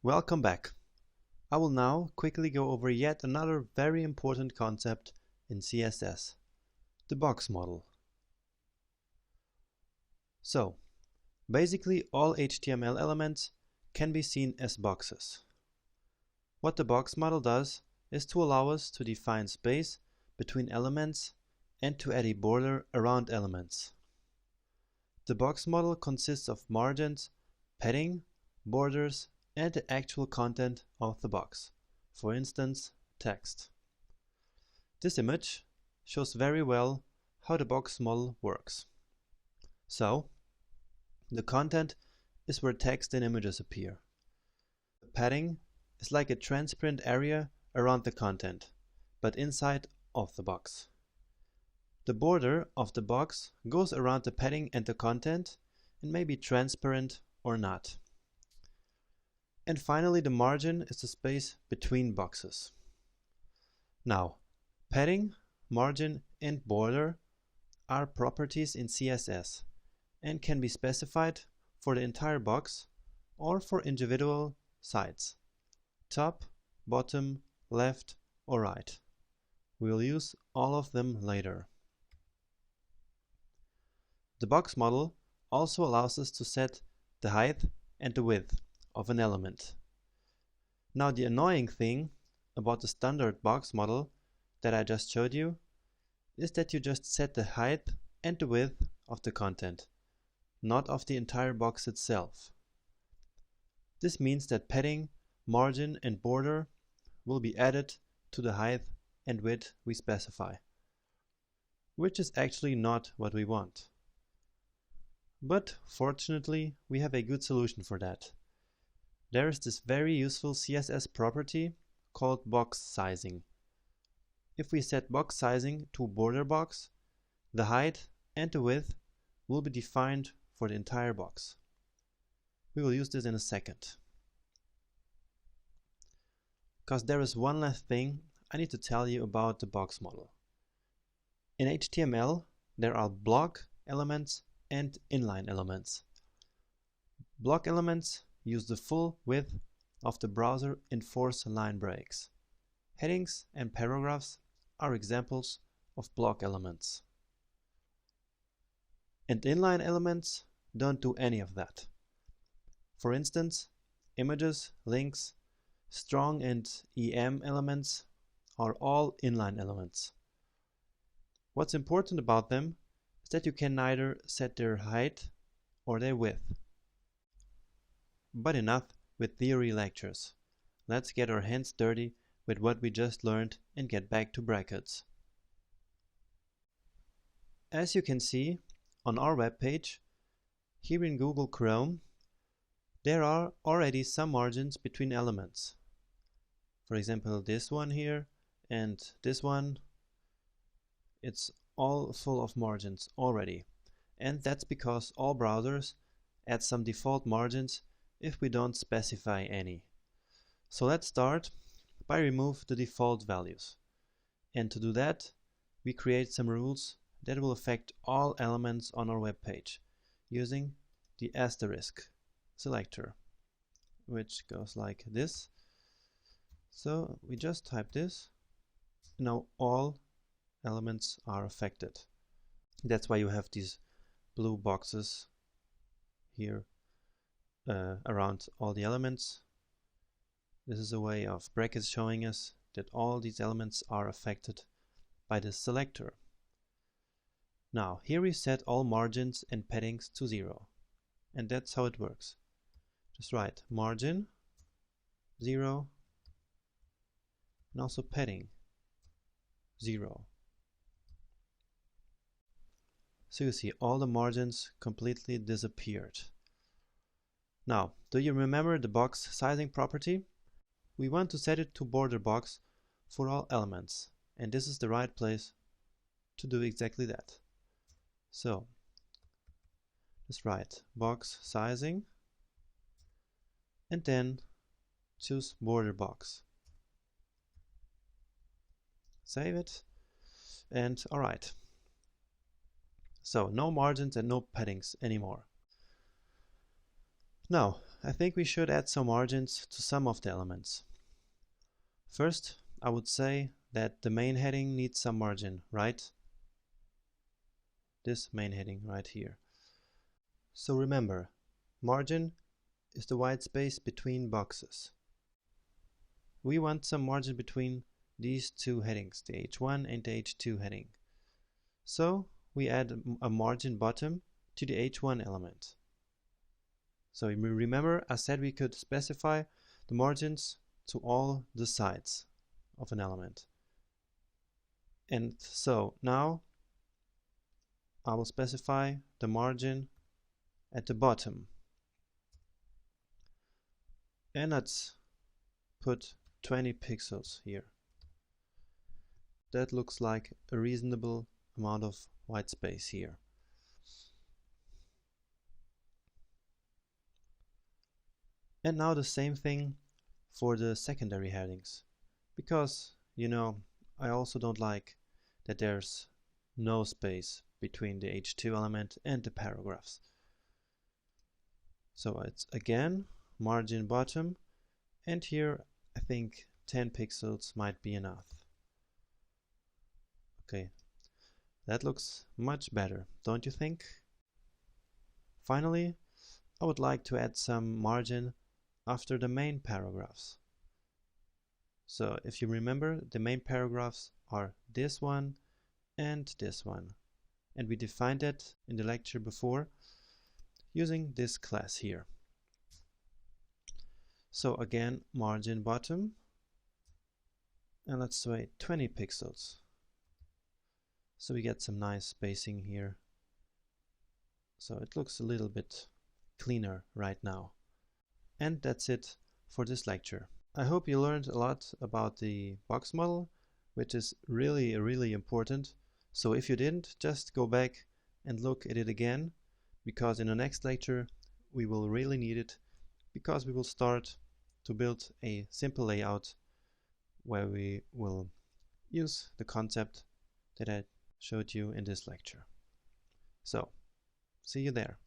Welcome back. I will now quickly go over yet another very important concept in CSS, the box model. So, basically all HTML elements can be seen as boxes. What the box model does is to allow us to define space between elements and to add a border around elements. The box model consists of margins, padding, borders, and the actual content of the box, for instance, text. This image shows very well how the box model works. So, the content is where text and images appear. The padding is like a transparent area around the content, but inside of the box. The border of the box goes around the padding and the content and may be transparent or not. And finally, the margin is the space between boxes. Now, padding, margin, and border are properties in CSS and can be specified for the entire box or for individual sides, top, bottom, left, or right. We will use all of them later. The box model also allows us to set the height and the width of an element. Now, the annoying thing about the standard box model that I just showed you is that you just set the height and the width of the content, not of the entire box itself. This means that padding, margin, and border will be added to the height and width we specify, which is actually not what we want. But fortunately, we have a good solution for that. There is this very useful CSS property called box sizing. If we set box sizing to border box, the height and the width will be defined for the entire box. We will use this in a second. Because there is one last thing I need to tell you about the box model. In HTML, there are block elements and inline elements. Block elements use the full width of the browser and force line breaks. Headings and paragraphs are examples of block elements. And inline elements don't do any of that. For instance, images, links, strong and EM elements are all inline elements. What's important about them is that you can neither set their height or their width. But enough with theory lectures. Let's get our hands dirty with what we just learned and get back to brackets. As you can see on our web page, here in Google Chrome, there are already some margins between elements. For example, this one here and this one, it's all full of margins already. And that's because all browsers add some default margins if we don't specify any. So let's start by remove the default values. And to do that, we create some rules that will affect all elements on our web page using the asterisk selector, which goes like this. So we just type this. Now all elements are affected. That's why you have these blue boxes here around all the elements. This is a way of brackets showing us that all these elements are affected by this selector. Now here we set all margins and paddings to 0, and that's how it works. Just write margin 0 and also padding 0. So you see all the margins completely disappeared. Now, do you remember the box sizing property? We want to set it to border box for all elements, and this is the right place to do exactly that. So, just write box sizing and then choose border box. Save it, and alright. So no margins and no paddings anymore. Now, I think we should add some margins to some of the elements. First, I would say that the main heading needs some margin, right? This main heading right here. So remember, margin is the white space between boxes. We want some margin between these two headings, the H1 and the H2 heading. So we add a margin bottom to the H1 element. So remember, I said we could specify the margins to all the sides of an element. And so now I will specify the margin at the bottom. And let's put 20 pixels here. That looks like a reasonable amount of white space here. And now the same thing for the secondary headings, because I also don't like that there's no space between the H2 element and the paragraphs. So it's again margin bottom, and here I think 10 pixels might be enough. Okay, that looks much better, don't you think? Finally, I would like to add some margin after the main paragraphs. So if you remember, the main paragraphs are this one and this one. And we defined that in the lecture before using this class here. So again, margin bottom, and let's say 20 pixels. So we get some nice spacing here. So it looks a little bit cleaner right now. And that's it for this lecture. I hope you learned a lot about the box model, which is really important. So if you didn't, just go back and look at it again, because in the next lecture we will really need it, because we will start to build a simple layout where we will use the concept that I showed you in this lecture. So, see you there.